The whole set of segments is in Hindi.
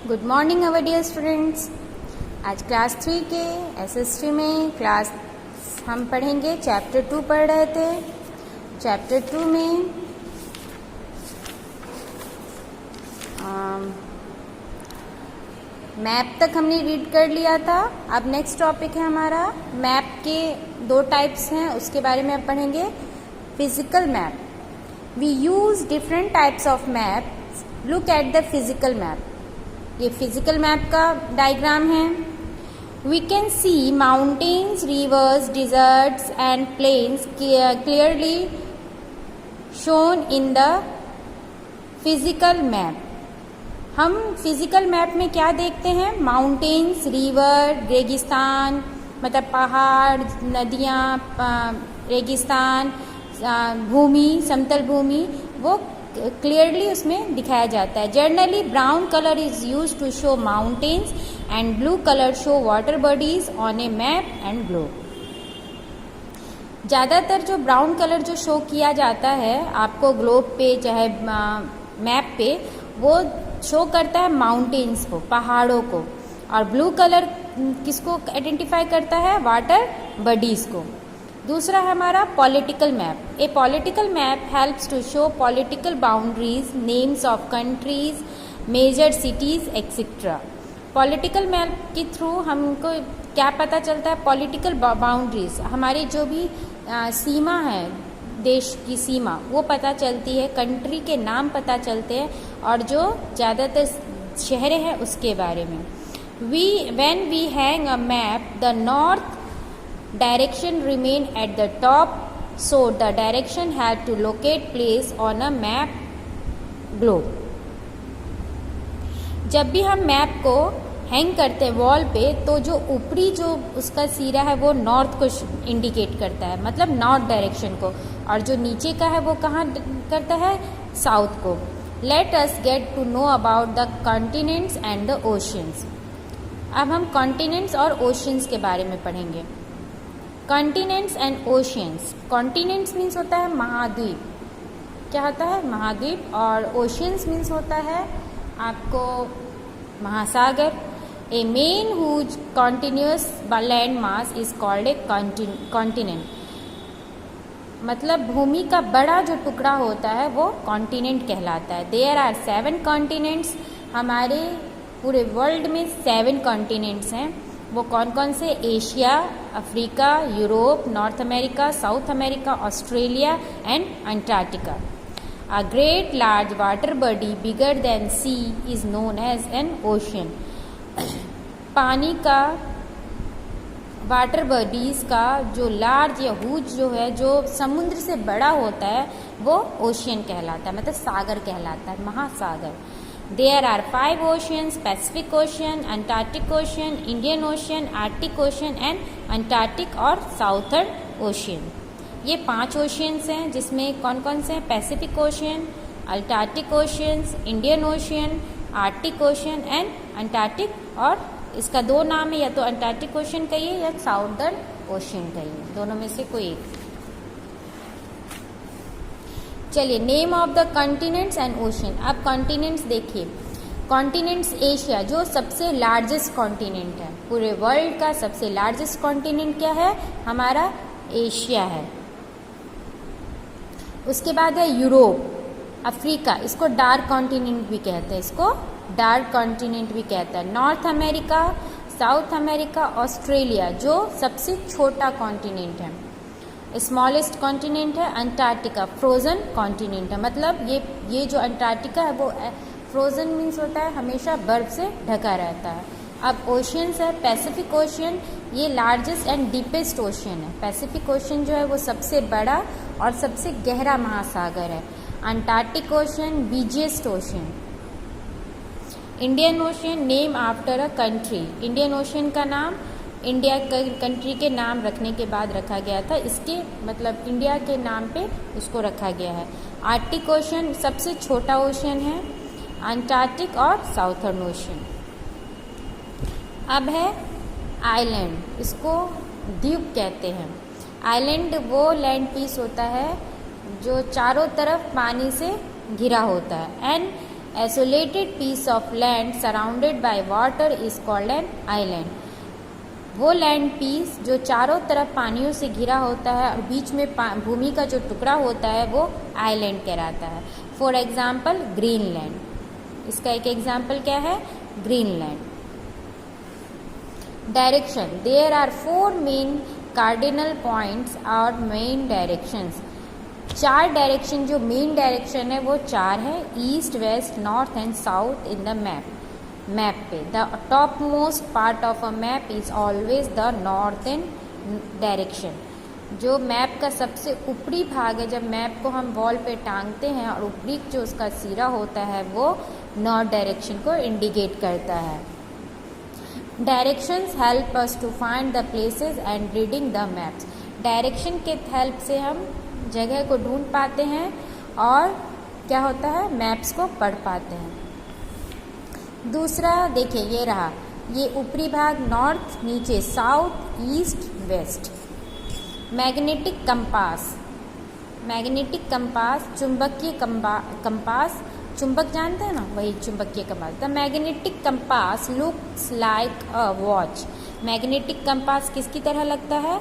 Good morning our dear students. आज क्लास 3 के एसएसटी में क्लास हम पढ़ेंगे चैप्टर 2 पढ़ रहे थे। चैप्टर 2 में मैप तक हमने रीड कर लिया था। अब नेक्स्ट टॉपिक है हमारा मैप के दो टाइप्स हैं, उसके बारे में अब पढ़ेंगे। Physical map, we use different types of map. Look at the physical map. ये फिजिकल मैप का डायग्राम है। We can see mountains, rivers, deserts and plains clearly shown in the physical map. हम फिजिकल मैप में क्या देखते हैं? माउंटेन्स, रिवर, रेगिस्तान मतलब पहाड़, नदियाँ, रेगिस्तान, भूमि, समतल भूमि, वो क्लियरली उसमें दिखाया जाता है। Generally brown colour is use to show mountains and blue colour show water bodies on a map and globe. ज़्यादातर जो ब्राउन कलर जो शो किया जाता है आपको ग्लोब पे चाहे मैप पे, वो शो करता है माउंटेन्स को, पहाड़ों को, और ब्लू कलर किसको आइडेंटिफाई करता है? वाटर बॉडीज को। दूसरा है हमारा political map. A political map helps to show political boundaries, names of countries, major cities etcetera. Political map के थ्रू हमको क्या पता चलता है? पॉलिटिकल बाउंड्रीज, हमारी जो भी सीमा है, देश की सीमा, वो पता चलती है, कंट्री के नाम पता चलते हैं, और जो ज़्यादातर शहरें हैं उसके बारे में। When we hang a map, the north direction remain at the top, so the direction had to locate place on a map globe। जब भी हम मैप को हैंग करते हैं वॉल पे, तो जो ऊपरी जो उसका सिरा है वो नॉर्थ को इंडिकेट करता है, मतलब नॉर्थ डायरेक्शन को, और जो नीचे का है वो कहाँ करता है? साउथ को। Let us get to know about the continents and the oceans. अब हम कॉन्टिनेंट्स और ओशियंस के बारे में पढ़ेंगे। Continents and oceans. Continents means होता है महाद्वीप, क्या होता है? महाद्वीप। और ओशियंस मीन्स होता है आपको महासागर। A main huge continuous land mass is called a continent. मतलब भूमि का बड़ा जो टुकड़ा होता है वो कॉन्टिनेंट कहलाता है। There are 7 continents. हमारे पूरे वर्ल्ड में 7 कॉन्टिनेंट्स हैं। वो कौन कौन से? Asia, Africa, Europe, North America, South America, Australia and Antarctica. A great large water body bigger than sea is known as an ocean. पानी का, वाटर बॉडीज का जो लार्ज या हुज जो है, जो समुद्र से बड़ा होता है, वो ओशियन कहलाता है, मतलब सागर कहलाता है, महासागर। There are 5 oceans: Pacific Ocean, Antarctic Ocean, Indian Ocean, Arctic Ocean and Antarctic और Southern Ocean। ये 5 ओशियंस हैं, जिसमें कौन कौन से हैं? Pacific Ocean, Atlantic Oceans, Indian Ocean, Arctic Ocean and Antarctic. और इसका 2 नाम है, या तो अंटार्कटिक ओशियन कहिए या साउदर्न ओशियन कहिए, दोनों में से कोई एक। चलिए, name of the continents and ocean. अब कॉन्टिनेंट्स देखिए। कॉन्टिनेंट्स एशिया, जो सबसे लार्जेस्ट कॉन्टिनेंट है, पूरे वर्ल्ड का सबसे लार्जेस्ट कॉन्टिनेंट क्या है? हमारा एशिया है। उसके बाद है यूरोप, अफ्रीका, इसको डार्क कॉन्टिनेंट भी कहते हैं, इसको डार्क कॉन्टिनेंट भी कहता है। North America, South America, Australia, जो सबसे छोटा कॉन्टिनेंट है। स्मॉलेस्ट कॉन्टिनेंट है अंटार्कटिका, फ्रोजन कॉन्टिनेंट है। मतलब ये जो अंटार्कटिका है वो फ्रोजन मीन्स होता है हमेशा बर्फ से ढका रहता है। अब ओशियंस है। पैसिफिक ओशियन, ये लार्जेस्ट एंड डीपेस्ट ओशियन है। पैसिफिक ओशियन जो है वो सबसे बड़ा और सबसे गहरा महासागर है। Antarctic ocean biggest ocean. Indian ocean, name after a country. Indian ocean का नाम इंडिया कंट्री के नाम रखने के बाद रखा गया था, इसके मतलब इंडिया के नाम पे उसको रखा गया है। आर्कटिक ओशियन सबसे छोटा ओशियन है। अंटार्कटिक और साउथर्न ओशियन। अब है आइलैंड, इसको द्वीप कहते हैं। आइलैंड वो लैंड पीस होता है जो चारों तरफ पानी से घिरा होता है। And Isolated piece of land surrounded by water is called an island. वो लैंड पीस जो चारों तरफ पानियों से घिरा होता है और बीच में भूमि का जो टुकड़ा होता है वो आइलैंड कहलाता है. For example Greenland. इसका एक एग्जाम्पल क्या है? Greenland. Direction. There are 4 main cardinal points और मेन डायरेक्शंस. 4 डायरेक्शन जो मेन डायरेक्शन है वो 4 है. East, west, north and south in the map पे. The top most part of a map is always the northern direction. जो मैप का सबसे ऊपरी भाग है, जब मैप को हम वॉल पे टांगते हैं और ऊपरी जो उसका सिरा होता है वो नॉर्थ डायरेक्शन को इंडिकेट करता है. Directions help us to find the places and reading the maps. Direction के हेल्प से हम जगह को ढूंढ पाते हैं और क्या होता है, मैप्स को पढ़ पाते हैं. दूसरा देखिए, ये रहा, ये ऊपरी भाग नॉर्थ, नीचे south, east, west. Magnetic compass. Magnetic compass चुंबकीय कंपास. चुंबक जानते हैं ना, वही चुंबकीय compass. The magnetic compass looks like a watch. Magnetic compass किसकी तरह लगता है?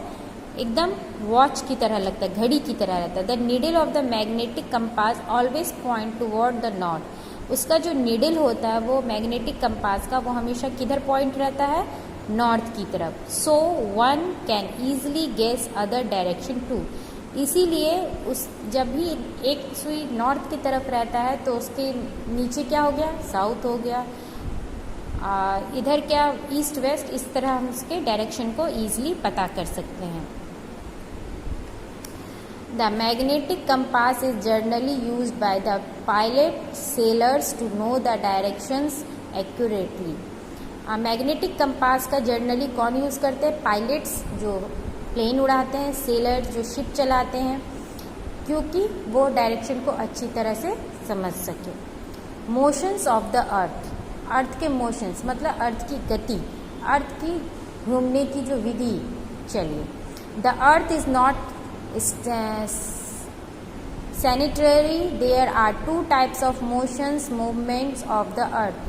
एकदम वॉच की तरह लगता है, घड़ी की तरह रहता है. The needle of the magnetic compass always point toward the north. उसका जो नीडल होता है वो मैग्नेटिक कंपास का, वो हमेशा किधर पॉइंट रहता है? नॉर्थ की तरफ. So one can easily guess other direction too. इसीलिए उस जब भी एक सुई नॉर्थ की तरफ रहता है तो उसके नीचे क्या हो गया? साउथ हो गया. इधर क्या? East, west. इस तरह हम उसके डायरेक्शन को ईजिली पता कर सकते हैं. The magnetic compass is generally used by the pilot sailors to know the directions accurately. Magnetic compass का जर्नली कौन यूज़ करते हैं? पायलट्स जो प्लेन उड़ाते हैं, सेलर्स जो शिप चलाते हैं, क्योंकि वो डायरेक्शन को अच्छी तरह से समझ सके. Motions of the earth. Earth के मोशंस मतलब अर्थ की गति, अर्थ की घूमने की जो विधि. चलिए, the earth is not sanitary. There are 2 types of movements of the earth.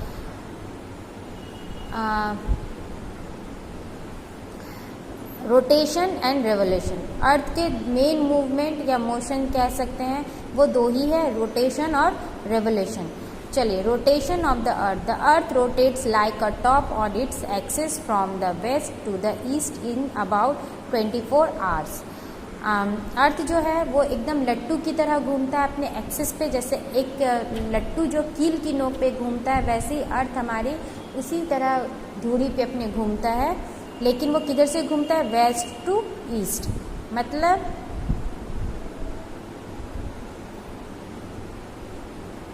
Rotation and revolution. Earth के मेन मूवमेंट या मोशन कह सकते हैं, वो 2 ही है, रोटेशन और रेवोल्यूशन. चलिए, rotation of the earth. The earth rotates like a top on its axis from the west to the east in about 24 hours. Earth जो है वो एकदम लट्टू की तरह घूमता है अपने एक्सिस पे. जैसे एक लट्टू जो कील की नोक पे घूमता है, वैसे ही अर्थ हमारी उसी तरह धुरी पे अपने घूमता है. लेकिन वो किधर से घूमता है? West to east. मतलब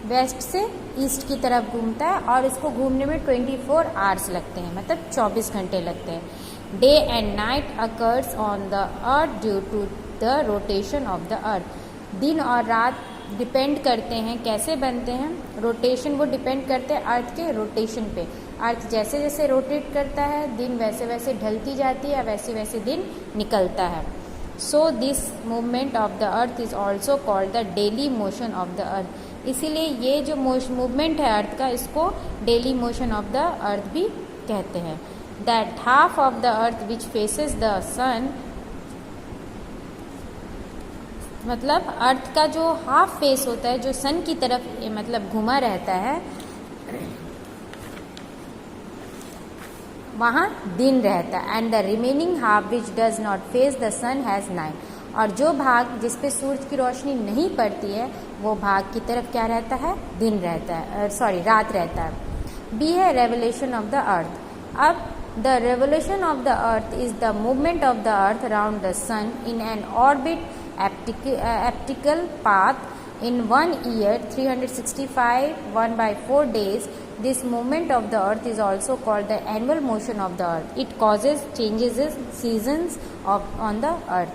वेस्ट से ईस्ट की तरफ घूमता है और इसको घूमने में 24 आवर्स लगते हैं, मतलब 24 घंटे लगते हैं. Day and night occurs on the earth due to the rotation of the earth. दिन और रात डिपेंड करते हैं. कैसे बनते हैं? रोटेशन वो डिपेंड करते हैं अर्थ के रोटेशन पे. अर्थ जैसे जैसे रोटेट करता है, दिन वैसे वैसे ढलती जाती है, वैसे वैसे दिन निकलता है. So this movement of the earth is also called the daily motion of the earth. इसीलिए ये जो मूवमेंट है अर्थ का, इसको daily motion of the earth भी कहते हैं. That half of the earth which faces the sun, मतलब अर्थ का जो हाफ फेस होता है, जो सन की तरफ मतलब घुमा रहता है, वहाँ दिन रहता है. And the remaining half which does not face the sun has night. और जो भाग जिस पे सूरज की रोशनी नहीं पड़ती है, वो भाग की तरफ क्या रहता है? दिन रहता है, रात रहता है. बी है रेवोल्यूशन ऑफ द अर्थ. अब the revolution of the earth is the movement of the earth around the sun in an orbit elliptical path in 1 year 365 1/4 days. This movement of the earth is also called the annual motion of the earth. It causes changes in seasons on the earth.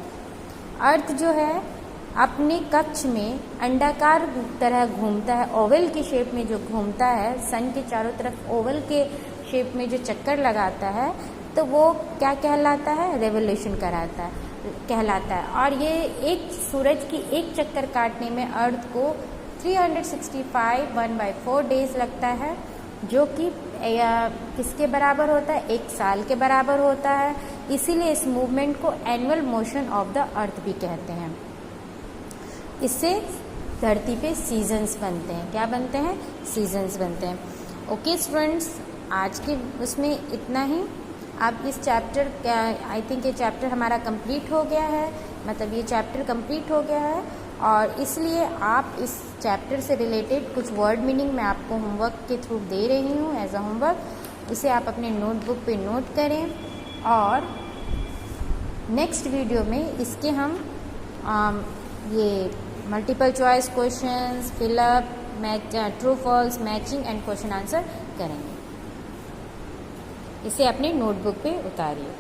अर्थ जो है अपने कक्ष में अंडाकार तरह घूमता है, ओवल की शेप में जो घूमता है, सन के चारों तरफ ओवल के शेप में जो चक्कर लगाता है, तो वो क्या कहलाता है? रेवोल्यूशन कहलाता है. और ये एक सूरज की एक चक्कर काटने में अर्थ को 365 1/4 डेज लगता है, जो कि किसके बराबर होता है, 1 साल के बराबर होता है। इसीलिए इस मूवमेंट को annual motion of the earth भी कहते हैं। इससे धरती पे सीजन्स बनते हैं। क्या बनते हैं? सीजन्स बनते हैं। ओके स्टूडेंट्स, आज के उसमें इतना ही। आप इस चैप्टर का, आई थिंक ये चैप्टर हमारा कंप्लीट हो गया है, मतलब ये चैप्टर कंप्लीट हो गया है, और इसलिए आप इस चैप्टर से रिलेटेड कुछ वर्ड मीनिंग मैं आपको होमवर्क के थ्रू दे रही हूँ एज अ होमवर्क। इसे आप अपने नोटबुक पे नोट करें, और नेक्स्ट वीडियो में इसके हम ये multiple choice questions, fill up, true false, matching and question answer करेंगे। इसे अपने नोटबुक पे उतारिए।